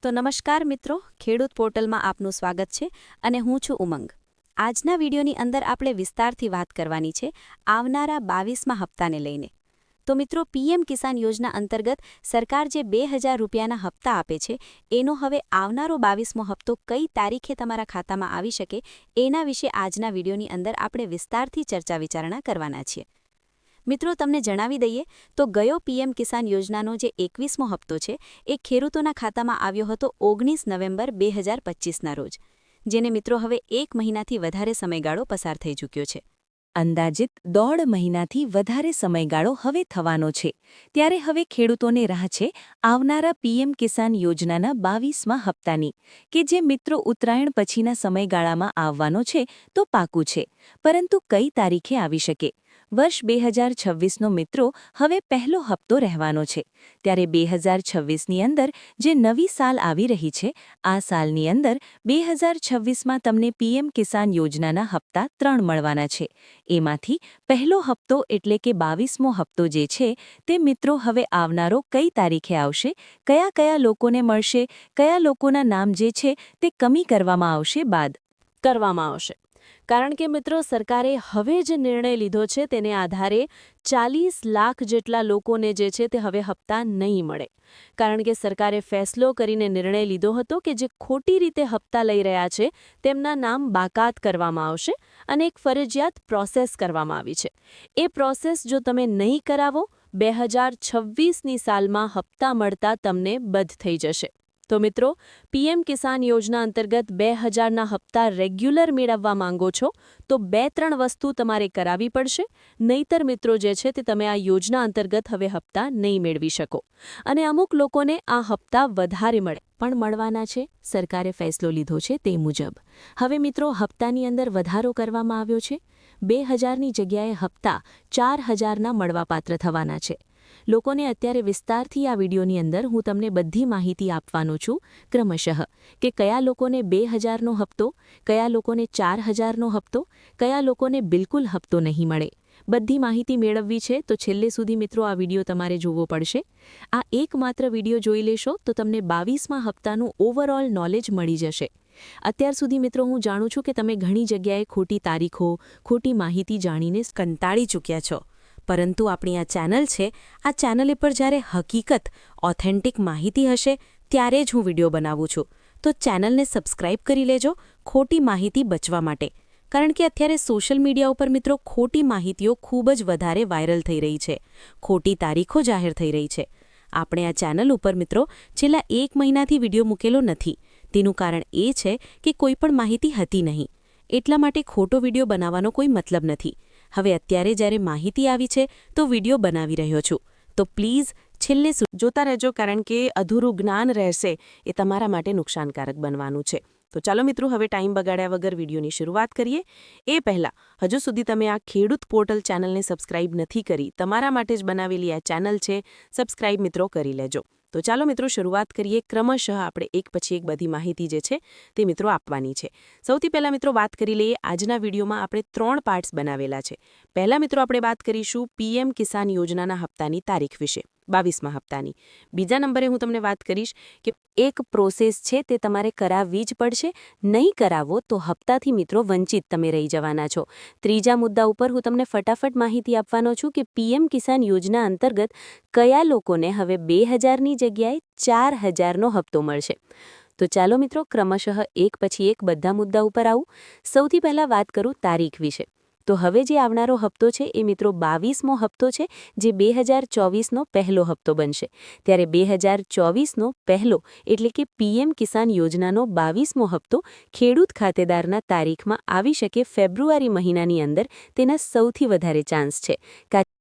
તો નમસ્કાર મિત્રો, ખેડૂત પોર્ટલમાં આપનું સ્વાગત છે અને હું છું ઉમંગ। આજના વિડીયોની અંદર આપણે વિસ્તારથી વાત કરવાની છે આવનારા 22મા હપ્તાને લઈને। તો મિત્રો, પીએમ કિસાન યોજના અંતર્ગત સરકાર જે 2000 રૂપિયાના હપ્તા આપે છે એનો હવે આવનારો 22મો હપ્તો કઈ તારીખે તમારા ખાતામાં આવી શકે એના વિશે આજના વિડીયોની અંદર આપણે વિસ્તારથી ચર્ચા વિચારણા કરવાના છીએ। મિત્રો, તમને જણાવી દઈએ તો ગયો પીએમ કિસાન યોજનાનો જે 21મો હપ્તો છે એ ખેડૂતોના ખાતામાં આવ્યો હતો 19 નવેમ્બર 2025ના રોજ, જેને મિત્રો હવે 1 મહિનાથી વધારે સમયગાળો પસાર થઈ ચૂક્યો છે। અંદાજિત 1.5 મહિનાથી વધારે સમયગાળો હવે થવાનો છે, ત્યારે હવે ખેડૂતોને રાહ છે આવનારા પીએમ કિસાન યોજનાના 22મા હપ્તાની, કે જે મિત્રો ઉત્તરાયણ પછીના સમયગાળામાં આવવાનો છે તો પાકું છે, પરંતુ કઈ તારીખે આવી શકે? વર્ષ 2026નો મિત્રો હવે પહેલો હપ્તો રહેવાનો છે, ત્યારે 2026ની અંદર જે નવી સાલ આવી રહી છે, આ સાલની અંદર 2026માં તમને પીએમ કિસાન યોજનાના હપ્તા 3 મળવાના છે। એમાંથી પહેલો હપ્તો એટલે કે 22મો હપ્તો જે છે તે મિત્રો હવે આવનારો કઈ તારીખે આવશે, કયા કયા લોકોને મળશે, કયા લોકોના નામ જે છે તે કમી કરવામાં આવશે બાદ કરવામાં આવશે। કારણ કે મિત્રો, સરકારે હવે જ નિર્ણય લીધો છે તેને આધારે 40 લાખ જેટલા લોકોને જે છે તે હવે હપ્તા નહીં મળે, કારણ કે સરકારે ફેસલો કરીને નિર્ણય લીધો હતો કે જે ખોટી રીતે હપ્તા લઈ રહ્યા છે તેમના નામ બાકાત કરવામાં આવશે અને એક ફરજિયાત પ્રોસેસ કરવામાં આવી છે। એ પ્રોસેસ જો તમે નહીં કરાવો, 2026ની સાલમાં હપ્તા મળતા તમને બંધ થઈ જશે। તો મિત્રો, પીએમ કિસાન યોજના અંતર્ગત 2000ના હપ્તા રેગ્યુલર મેળવવા માંગો છો તો 2-3 વસ્તુ તમારે કરાવી પડશે, નહીતર મિત્રો જે છે તે તમે આ યોજના અંતર્ગત હવે હપ્તા નહીં મેળવી શકો અને અમુક લોકોને આ હપ્તા વધારે પણ મળવાના છે। સરકારે ફેસલો લીધો છે તે મુજબ હવે મિત્રો હપ્તાની અંદર વધારો કરવામાં આવ્યો છે। 2000ની જગ્યાએ હપ્તા 4000ના મળવાપાત્ર થવાના છે। લોકોને અત્યારે વિસ્તારથી આ વિડીયોની અંદર હું તમને બધી માહિતી આપવાનો છું ક્રમશઃ, કે કયા લોકોને 2000નો હપ્તો, કયા લોકોને 4000નો હપ્તો, કયા લોકોને બિલકુલ હપ્તો નહીં મળે। બધી માહિતી મેળવવી છે તો છેલ્લે સુધી મિત્રો આ વિડીયો તમારે જોવો પડશે। આ એકમાત્ર વિડીયો જોઈ લેશો તો તમને 22મા હપ્તાનું ઓવરઓલ નોલેજ મળી જશે। અત્યાર સુધી મિત્રો હું જાણું છું કે તમે ઘણી જગ્યાએ ખોટી તારીખો, ખોટી માહિતી જાણીને કંટાળી ચૂક્યા છો, પરંતુ આપણી આ ચેનલ છે, આ ચેનલ પર જ્યારે હકીકત, ઓથેન્ટિક માહિતી હશે ત્યારે જ હું વિડીયો બનાવું છું, તો ચેનલને સબસ્ક્રાઇબ કરી લેજો ખોટી માહિતી બચવા માટે, કારણ કે અત્યારે સોશિયલ મીડિયા ઉપર મિત્રો ખોટી માહિતીઓ ખૂબ જ વધારે વાયરલ થઈ રહી છે, ખોટી તારીખો જાહેર થઈ રહી છે। આપણે આ ચેનલ ઉપર મિત્રો છેલ્લા 1 મહિનાથી વિડીયો મૂકેલો નથી, તેનું કારણ એ છે કે કોઈ પણ માહિતી હતી નહીં, એટલા માટે ખોટો વિડીયો બનાવવાનો કોઈ મતલબ નથી। હવે અત્યારે જ્યારે માહિતી આવી છે તો વિડીયો બનાવી રહ્યો છું, તો પ્લીઝ છેલ્લે જોતા રહેજો, કારણ કે અધૂરું જ્ઞાન રહેશે એ તમારા માટે નુકસાનકારક બનવાનું છે। તો ચાલો મિત્રો, હવે ટાઈમ બગાડ્યા વગર વિડીયોની શરૂઆત કરીએ। એ પહેલાં હજુ સુધી તમે આ ખેડૂત પોર્ટલ ચેનલને સબસ્ક્રાઇબ નથી કરી, તમારા માટે જ બનાવેલી આ ચેનલ છે, સબસ્ક્રાઇબ મિત્રો કરી લેજો। તો ચાલો મિત્રો શરૂઆત કરીએ। ક્રમશઃ આપણે એક પછી એક બધી માહિતી જે છે તે મિત્રો આપવાની છે। સૌથી પહેલાં મિત્રો વાત કરી લઈએ, આજના વિડીયોમાં આપણે 3 પાર્ટ્સ બનાવેલા છે। પહેલા મિત્રો આપણે વાત કરીશું પીએમ કિસાન યોજનાના હપ્તાની તારીખ વિશે, 22મા હપ્તાની। બીજા નંબરે હું તમને વાત કરીશ કે એક પ્રોસેસ છે તે તમારે કરાવવી જ પડશે, નહીં કરાવો તો હપ્તાથી મિત્રો વંચિત તમે રહી જવાના છો। ત્રીજા મુદ્દા ઉપર હું તમને ફટાફટ માહિતી આપવાનો છું કે પીએમ કિસાન યોજના અંતર્ગત કયા લોકોને હવે 2000ની જગ્યાએ 4000નો હપ્તો મળશે। તો ચાલો મિત્રો ક્રમશઃ એક પછી એક બધા મુદ્દા ઉપર આવું। સૌથી પહેલાં વાત કરું તારીખ વિશે। તો હવે જે આવનારો હપ્તો છે એ મિત્રો 22મો હપ્તો છે, જે 2024નો પહેલો હપ્તો બનશે। ત્યારે 2024નો પહેલો એટલે કે પીએમ કિસાન યોજનાનો 22મો હપ્તો ખેડૂત ખાતેદારના તારીખમાં આવી શકે ફેબ્રુઆરી મહિનાની અંદર, તેના સૌથી વધારે ચાન્સ છે।